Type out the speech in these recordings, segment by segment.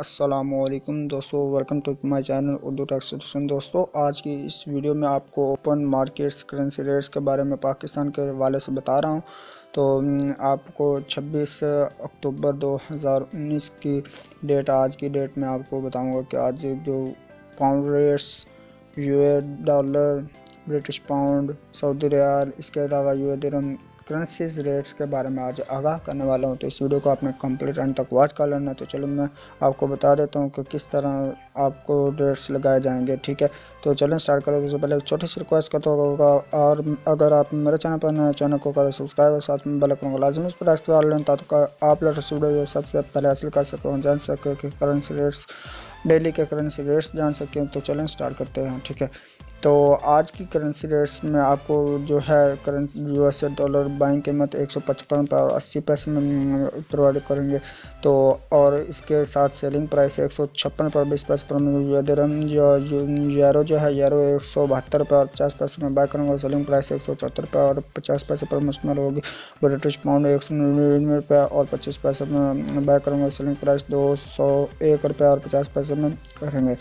अस्सलाम वालेकुम दोस्तों, welcome to my channel Urdu टेक्सटेशन। दोस्तों, आज की इस वीडियो में आपको ओपन मार्केट्स करेंसी रेट्स के बारे में पाकिस्तान के हवाले से बता रहा हूं। तो आपको 26 अक्टूबर 2019 की डेट, आज की डेट में आपको बताऊंगा कि आज जो pound rates, US dollar, British pound, Saudi riyal, इसके अलावा यूएस दिरहम करंसीज रेट्स के बारे में आज आगाह करने वाला हूं। तो इस वीडियो को आपने कंप्लीट एंड तक वॉच कर लेना। तो चलो मैं आपको बता देता हूं कि किस तरह आपको रेट्स लगाए जाएंगे। ठीक है, तो चलें स्टार्ट करें। उससे पहले एक छोटी सी रिक्वेस्ट करता होगा, और अगर आप मेरे चैनल पर नए, चैनल को करें सब्सक्राइब और साथ में बेल आइकन को लाजमी उस पर प्रेस कर लें ताकि आप लेटेस्ट वीडियो सबसे पहले हासिल कर सकें, जान सकें कि करेंसी रेट्स, डेली के करेंसी रेट्स जान सकें। तो चलें स्टार्ट करते हैं। ठीक है, तो आज की करेंसी रेट्स में आपको जो है करेंसी यूएस डॉलर बाइंग कीमत 155 रुपये और 80 पैसे में प्रोवाइड करेंगे। तो और इसके साथ सेलिंग प्राइस 156 रुपये और 20 पैसे पर दिरहम यूरो जो है यूरो 172 रुपये और 50 पैसे में बाय करेंगे। सेलिंग प्राइस 174 रुपये और 50 पैसे पर मुश्तमिल होगी। ब्रिटिश पाउंड 199 रुपये और 25 पैसे में बाय करेंगे। सेलिंग प्राइस 201 रुपये और 50 पैसे में करेंगे।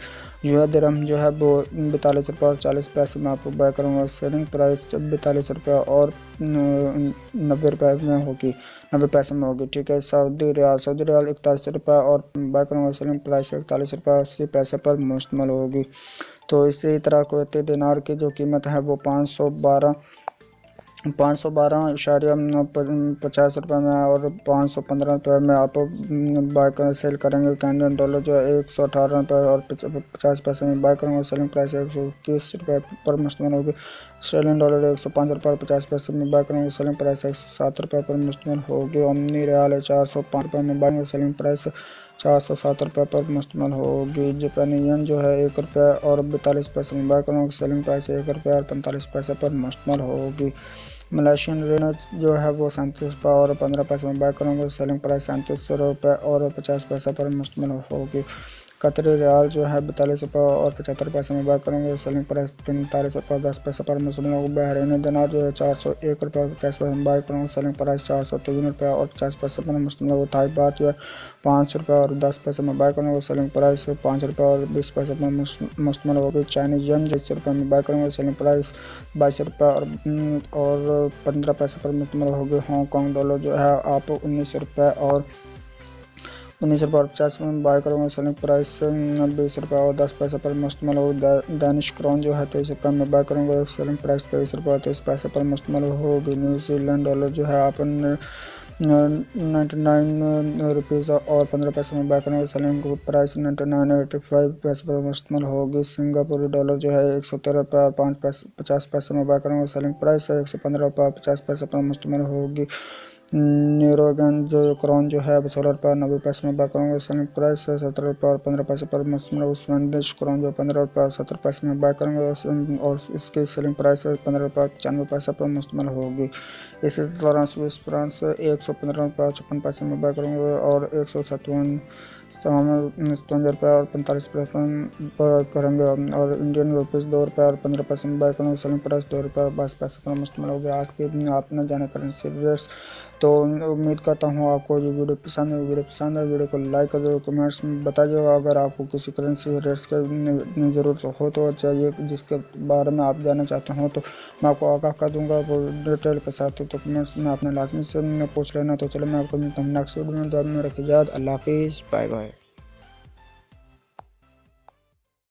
यूएस दिरहम जो है वो 42 रुपये और 40 पैसे में आपको बाय करूँगा। सेलिंग प्राइस 42 रुपये और 90 रुपये में होगी, 90 पैसे में होगी। ठीक है, सऊदी रियाल 41 रुपये और बाय करूँगा। सेलिंग प्राइस 41 रुपये और 80 पैसे पर मुश्तमिल होगी। तो इसी तरह कुवैती दिनार की जो कीमत है वो 512.50 रुपये में और 515 रुपये में आप बाय कर सेल करेंगे। कैनेडियन डॉलर जो है 118 रुपये और 50 पैसे में बाय करेंगे। सेलिंग प्राइस 121 रुपये पर मुश्तमिल होगी। ऑस्ट्रेलियन डॉलर 105 रुपये और 50 पैसे में बाय करेंगे। सेलिंग प्राइस 107 रुपये पर मुश्तमिल होगी। ओमनी रियाल 405 रुपये में बाय, सेलिंग प्राइस 407 रुपये पर मुश्तमिल होगी। जापानी येन जो है 1 रुपये और 42 पैसे में बाय करेंगे। सेलिंग प्राइस 1 रुपये और 45 पैसे पर मुश्तमिल होगी। मलेशियन रीनज जो है वो 37 रुपये और 15 पैसे में बाय करेंगे। सेलिंग प्राइस 37 रुपये और 50 पैसे पर मुश्तमिल होगी। कतरी रियाल जो है 42 रुपये और 75 पैसे में बाय करेंगे। सेलिंग प्राइस 43 रुपये और 10 पैसे पर मुश्तमिल होगी। बहरीनी दिनार जो है 401 रुपये और 50 पैसे में बाय करेंगे। सेलिंग प्राइस 403 रुपये और 50 पैसे पर मुश्तमिल होगी। थाई बात जो है 5 रुपये और 10 पैसे में बाय करेंगे। सेलिंग प्राइस 5 रुपये और 20 पैसे पर मुश्तमिल होगी। चाइनीज येन 20 रुपये में बाय करेंगे। सेलिंग प्राइस 22 रुपये और 15 पैसे पर मुश्तमिल होगी। हांगकॉन्ग डॉलर जो है आप 19 रुपये और 50 में बाय करेंगे। सेलिंग प्राइस 20 रुपये और 10 पैसे पर मुश्तमिल होगी। दानिश क्राउन जो है 23 रुपये में बाय करेंगे। सेलिंग प्राइस 23 रुपये और 23 पैसे पर मुश्तमिल होगी। न्यूजीलैंड डॉलर जो है आप 99 रुपीज़ और 15 पैसे में बाय करेंगे। सेलिंग प्राइस 99.85 पैसे पर मुश्तमिल होगी। सिंगापुरी डॉलर जो है 113 रुपये और 50 पैसे में बाय करेंगे। सेलिंग प्राइस 115 रुपये और 50 पैसे पर मुश्तमिल होगी। न्यूरोगन जो क्राउन जो है 16 रुपये और 90 पैसे में बाय करेंगे। सेलिंग प्राइस 17 रुपये और 15 पैसे पर मुश्तमिल होगी। स्वीडिश क्राउन जो 15 रुपये और 70 पैसे में बाय करेंगे और इसकी सेलिंग प्राइस 15 रुपये और 95 पैसे पर मुश्तमिल होगी। इसी तरह स्विस फ्रांस 115 रुपये और 56 पैसे में बाय करेंगे और 157 रुपये और 45 पैसे करेंगे। और इंडियन रुपीज़ 2 रुपये और 15 पैसे में बाय करेंगे। सेलिंग प्राइस 2 रुपये और 22 पैसे पर मुश्तमिल होगी। आज के आपने जाने करेंसी रेट्स। तो उम्मीद करता हूँ आपको ये वीडियो पसंद है। वीडियो को लाइक कर दो, कमेंट्स में बताइएगा। अगर आपको किसी करेंसी रेट्स की ज़रूरत हो तो चाहिए, जिसके बारे में आप जानना चाहते हो, तो मैं आपको आगाह कर दूँगा वो डिटेल के साथ। तो कमेंट्स में आपने लाजमी से पूछ लेना। तो चलो मैं आपको नेक्स्ट वीडियो में रखिए याद। अल्लाह हाफिज़, बाय बाय।